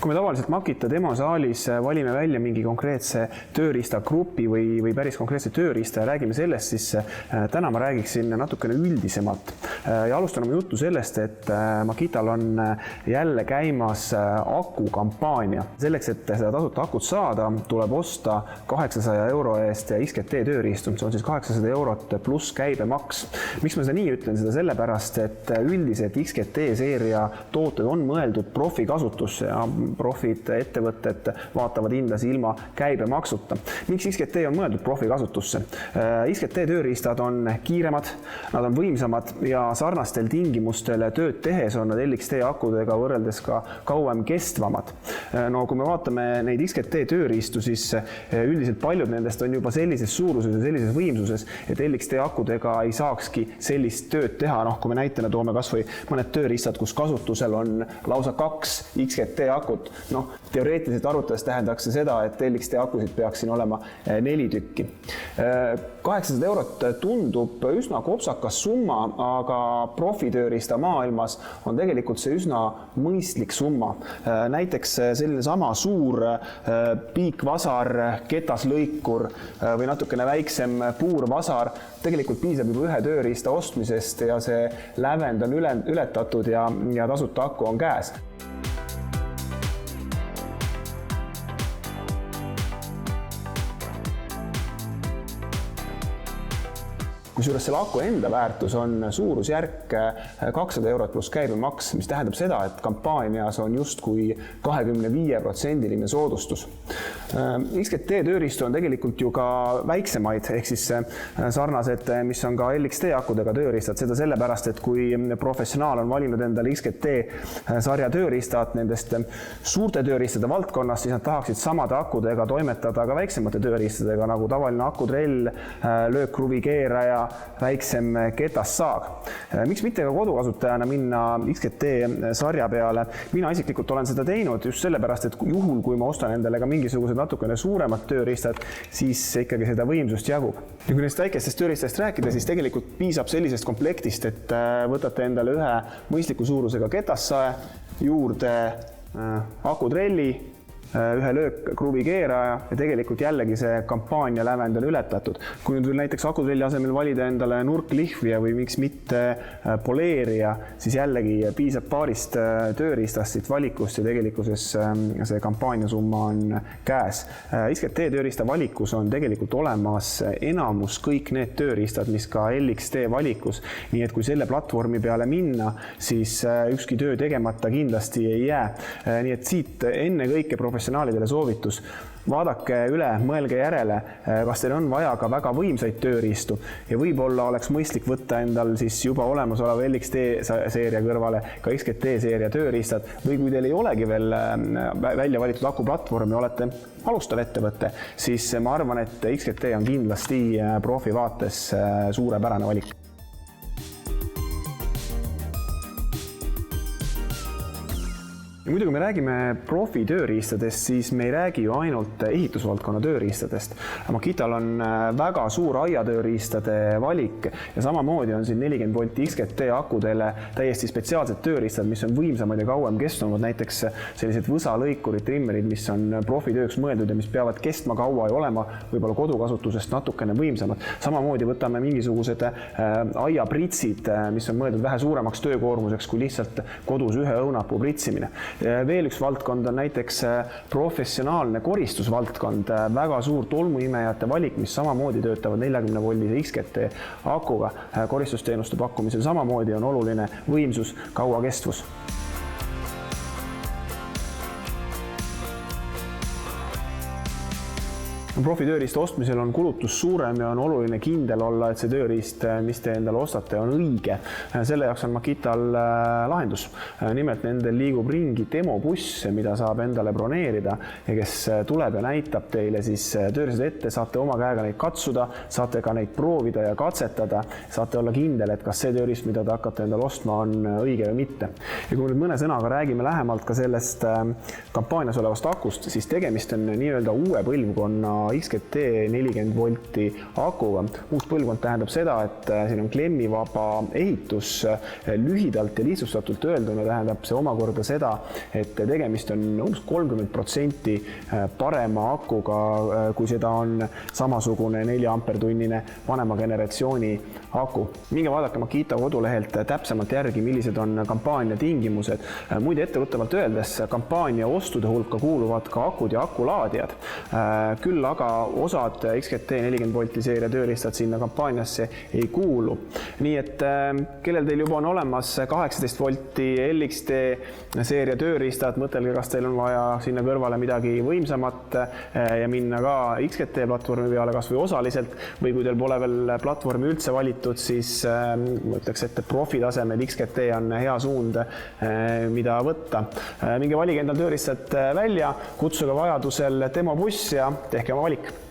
Kui me tavaliselt Makita demosaalis valime välja mingi konkreetse tööriistagrupi või päris konkreetse tööriista ja räägime sellest, siis täna ma räägiksin natukene üldisemalt. Ja alustan oma juttu sellest, et Makital on jälle käimas akukampaania. Selleks, et seda tasuta akut saada, tuleb osta 800 € eest XGT tööriistu. See on siis 800 € pluss käibemaks. Miks ma seda nii ütlen? Seda sellepärast, et üldiselt XGT seeria tooted on mõeldud profikasutusse ja profid ettevõtted vaatavad hindasi ilma käibemaksuta. Miks XGT on mõeldud profikasutusse? XGT tööriistad on kiiremad, nad on võimsamad ja sarnastel tingimustel tööd tehes on nad LXT akudega võrreldes ka kauem kestvamad. No kui me vaatame neid XGT tööriistu, siis üldiselt paljud nendest on juba sellises suuruses ja sellises võimsuses, et LXT akudega ei saakski sellist tööd teha. Kui me näitena toome kas või mõned tööriistad, kus kasutusel on lausa 2 XGT akut. Teoreetiliselt arvutades tähendaks seda, et LXT akusid peaks siin olema 4 tükki. 800 € tundub üsna kopsakas summa, aga profitööriista maailmas on tegelikult see üsna mõistlik summa. Näiteks selline sama suur piikvasar, ketaslõikur või natukene väiksem puurvasar tegelikult piisab juba ühe tööriista ostmisest ja see lävend on ületatud ja tasuta aku on käes. Kusjuures selle aku enda väärtus on suurusjärk 200 € pluss käibemaks, mis tähendab seda, et kampaanias on justkui 25% soodustus. XGT tööriistu on tegelikult ju ka väiksemaid, ehk siis sarnased, mis on ka LXT akudega tööriistad. Seda sellepärast, et kui professionaal on valinud endale XGT sarja tööriistad nendest suurte tööriistade valdkonnast, siis nad tahaksid samade akudega toimetada ka väiksemate tööriistadega, nagu tavaline akutrell, löökkruvi-keeraja, väiksem ketassaag. Miks mitte ka kodukasutajana minna XGT sarja peale? Mina isiklikult olen seda teinud just sellepärast, et juhul, kui ma ostan endale ka mingisugused natukene suuremad tööriistad, siis ikkagi seda võimsust jagub. Ja kui neist väikestest tööriistast rääkida, siis tegelikult piisab sellisest komplektist, et võtate endale ühe mõistliku suurusega ketassae, juurde akutrelli, ühe löökkruvi-keeraja ja tegelikult jällegi see kampaania lävend on ületatud. Kui nüüd näiteks akutrelli asemel valida endale nurklihvija või miks mitte poleerija, siis jällegi piisab paarist tööriistast siit valikust ja tegelikkuses see kampaaniasumma on käes. XGT tööriista valikus on tegelikult olemas enamus kõik need tööriistad, mis ka LXT valikus. Nii et kui selle platvormi peale minna, siis ükski töö tegemata kindlasti ei jää. Nii et siit enne kõike professionaalidele soovitus. Vaadake üle, mõelge järele, kas teil on vaja ka väga võimsaid tööriistu ja võib-olla oleks mõistlik võtta endal siis juba olemasoleva LXT seeria kõrvale ka XGT seeria tööriistad või kui teil ei olegi veel välja valitud akuplatvormi, olete alustav ettevõte, siis ma arvan, et XGT on kindlasti profi vaates suurepärane valik. Ja muidugi me räägime profi tööriistadest, siis me ei räägi ju ainult ehitusvaldkonna tööriistadest. Makital on väga suur aiatööriistade valik ja samamoodi on siin 40 volt XGT akudele täiesti spetsiaalsed tööriistad, mis on võimsamad ja kauem kestnud, näiteks sellised võsalõikurid, trimmerid, mis on profitööks mõeldud ja mis peavad kestma kaua ja olema võib-olla kodukasutusest natukene võimsamad. Samamoodi võtame mingisugused aiapritsid, mis on mõeldud vähe suuremaks töökoormuseks kui lihtsalt kodus ühe õunapuu pritsimine. Veel üks valdkond on näiteks professionaalne koristusvaldkond, väga suur tolmuimejate valik, mis samamoodi töötavad 40 voldise XGT akuga. Koristusteenuste pakkumisel samamoodi on oluline võimsus, kaua kestvus. Profi tööriista ostmisel on kulutus suurem ja on oluline kindel olla, et see tööriist, mis te endale ostate, on õige. Selle jaoks on Makital lahendus. Nimelt nendel liigub ringi demobuss, mida saab endale broneerida ja kes tuleb ja näitab teile siis tööriistad ette, saate oma käega neid katsuda, saate ka neid proovida ja katsetada, saate olla kindel, et kas see tööriist, mida te hakkate endale ostma, on õige või mitte. Ja kui nüüd mõne sõnaga räägime lähemalt ka sellest kampaanias olevast akust, siis tegemist on nii-öelda uue põlvkonna XGT 40 volti akuga. Uus põlvkond tähendab seda, et siin on klemmivaba ehitus. Lühidalt ja lihtsustatult öelduna tähendab see omakorda seda, et tegemist on umbes 30% parema akuga, kui seda on samasugune 4 ampertunnine vanema generatsiooni aku. Minge vaadake Makita kodulehelt täpsemalt järgi, millised on kampaania tingimused. Muide etteruttavalt öeldes kampaania ostude hulka kuuluvad ka akud ja akulaadijad. Küll aga osad XGT 40 volti seeria tööriistad sinna kampaaniasse ei kuulu. Nii et kellel teil juba on olemas 18 volti LXD seeria tööriistad, mõtelge, kas teil on vaja sinna kõrvale midagi võimsamat ja minna ka XGT platvormi peale kas või osaliselt, või kui teil pole veel platvormi üldse valitud, siis ma ütleks, et profi tasemel XGT on hea suund, mida võtta. Minge valige endal tööriistad välja, kutsuge vajadusel demobuss ja tehke oma valik.